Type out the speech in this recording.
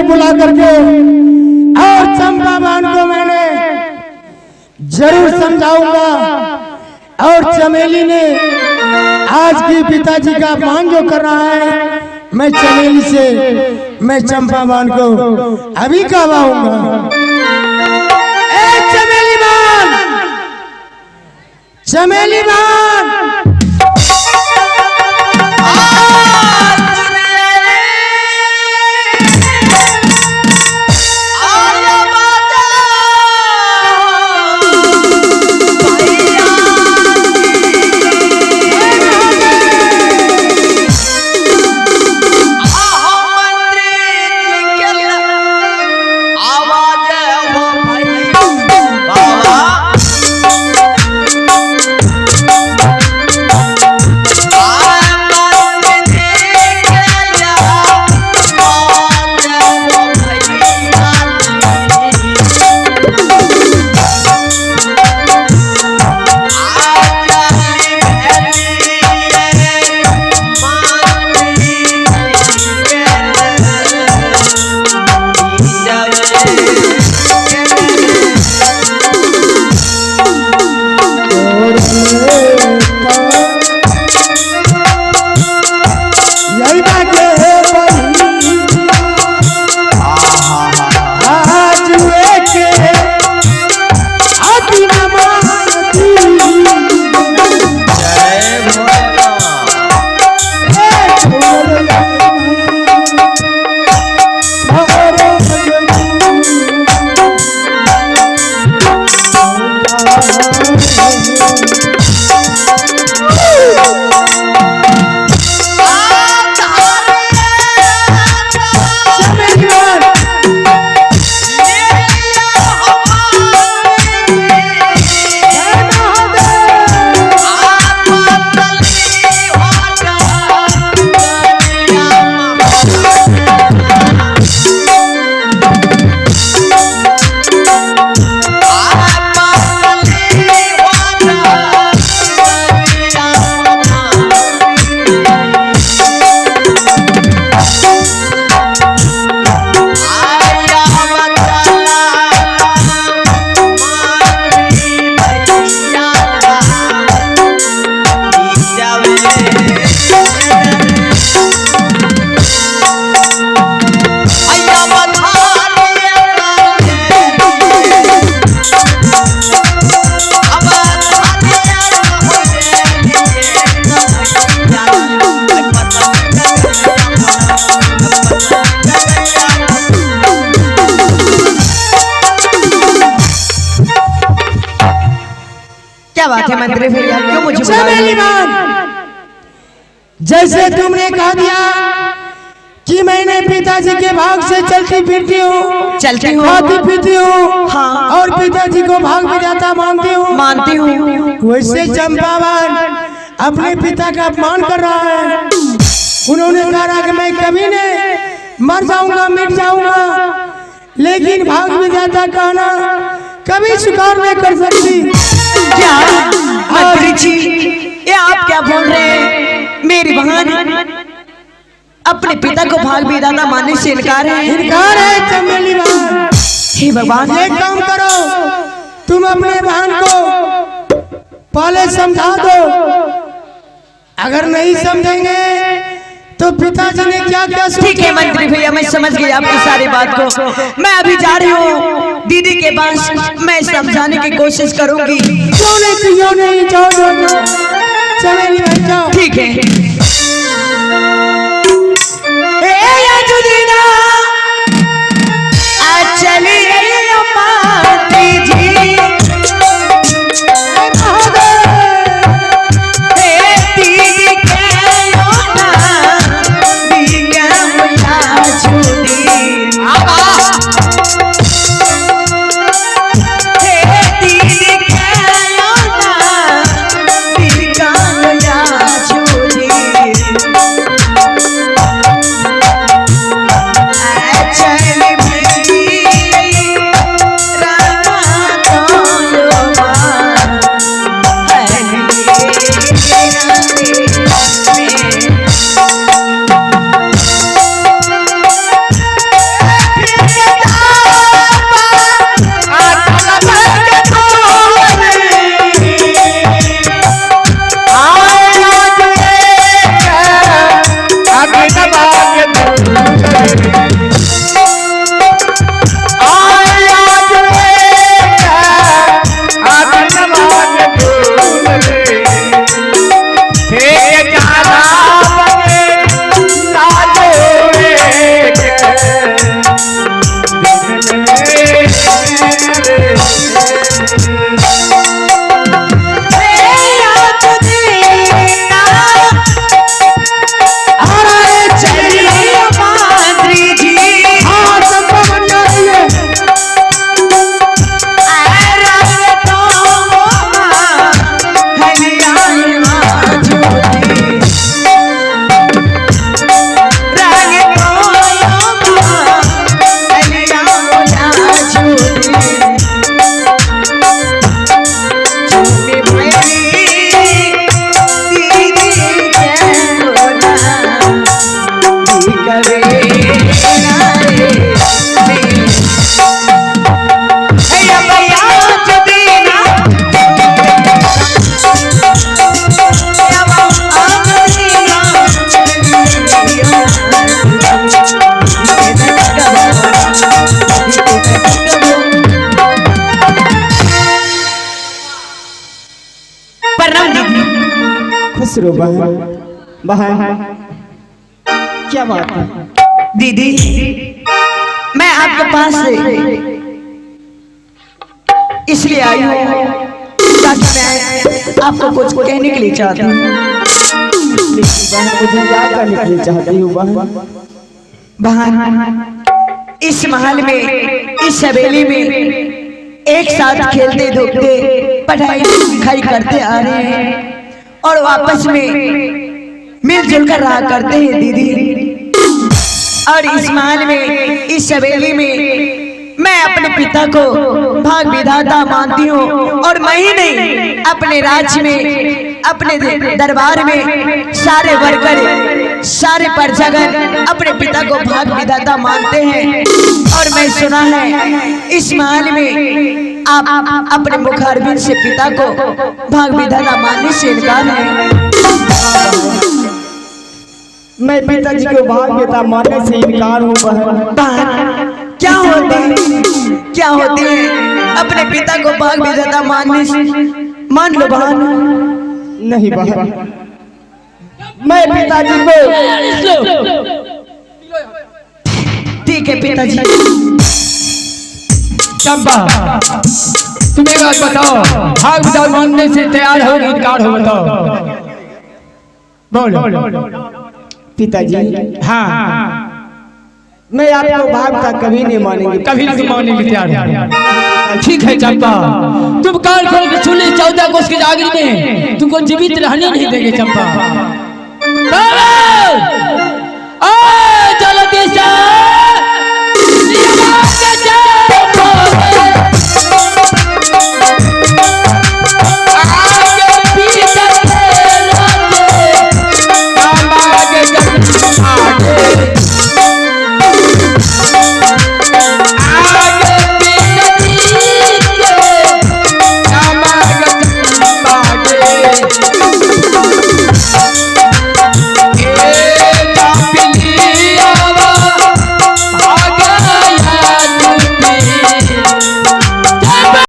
बुला करके और चंपा बहन को मैंने जरूर समझाऊंगा। और चमेली ने आज की पिताजी का अपमान जो कर रहा है, मैं चमेली से मैं चंपा बहन को अभी कहवाऊंगा। चमेली बहन, चमेली बहन, बात है मंत्री भैया, क्यों मुझे चमेली बहन, जैसे तुमने कह दिया कि मैंने पिताजी के भाग से चलती फिरती हूँ, खाती पीती हूँ, हाँ, और पिताजी को भाग विधाता मानती हूँ, वैसे चंपा बहन अपने पिता का अपमान कर रहा है। उन्होंने कहा कि मैं कभी नहीं मर जाऊंगा, मिट जाऊंगा, लेकिन भाग विधाता कहना कभी स्वीकार नहीं कर सकती। क्या मंत्री जी, ये आप क्या बोल रहे हैं? मेरी बहन अपने पिता को भाग विधाता मानने से इनकार है चमेली बहन। हे भगवान, एक काम करो, तुम अपने बहन को पहले समझा दो, अगर नहीं समझेंगे तो पिताजी ने क्या क्या सोचा। ठीक है मंत्री भैया, मैं समझ गई आपकी सारी बात को। मैं अभी जा रही हूँ दीदी के पास, मैं समझाने की कोशिश करूंगी। क्यों नहीं जाओ, चमेली बहन जाओ। ठीक है। खुश रहो बहन। क्या बात है दीदी, मैं आपके पास से इसलिए आई हूँ ताकि मैं आपको कुछ कहने के लिए चाहती हूँ। मुझे क्या करने के लिए चाहती हूँ बहन, इस महल में, इस हवेली में एक साथ खेलते धूपते पढ़ाई लिखाई करते आ रहे हैं और आपस में मिलजुल कर रहा करते हैं दीदी। और इस महल में, इस हवेली में मैं अपने पिता को भाग विधाता मानती हूँ और मैं ही नहीं, अपने राज्य में, अपने दरबार में सारे वर्कर, सारे प्रजागण अपने पिता को भाग विधाता मानते हैं। और मैं सुना है इस महल में आप अपने मुखारबिंद से पिता को भाग विधाता मानने से इनकार है। मैं पिताजी को भाग विधाता मानने से इनकार हूँ बहन। क्या होते हैं अपने पिता को भाग विधाता मानने से? मान लो बहन। नहीं बहन, मैं पिताजी को। ठीक है पिताजी। चंपा, तुम एक बात बताओ, भाग विधाता मानने से तैयार हो इनकार हो? बताओ बोलो। पिताजी हाँ, मैं आपको भाग का कभी नहीं मानेंगे, कभी नहीं मानने के तैयार है। ठीक है चंपा, तुम कान खोल के सुन ले, 14 कोस की जागीर में तुमको जीवित रहने नहीं देंगे चंपा। जल्दी से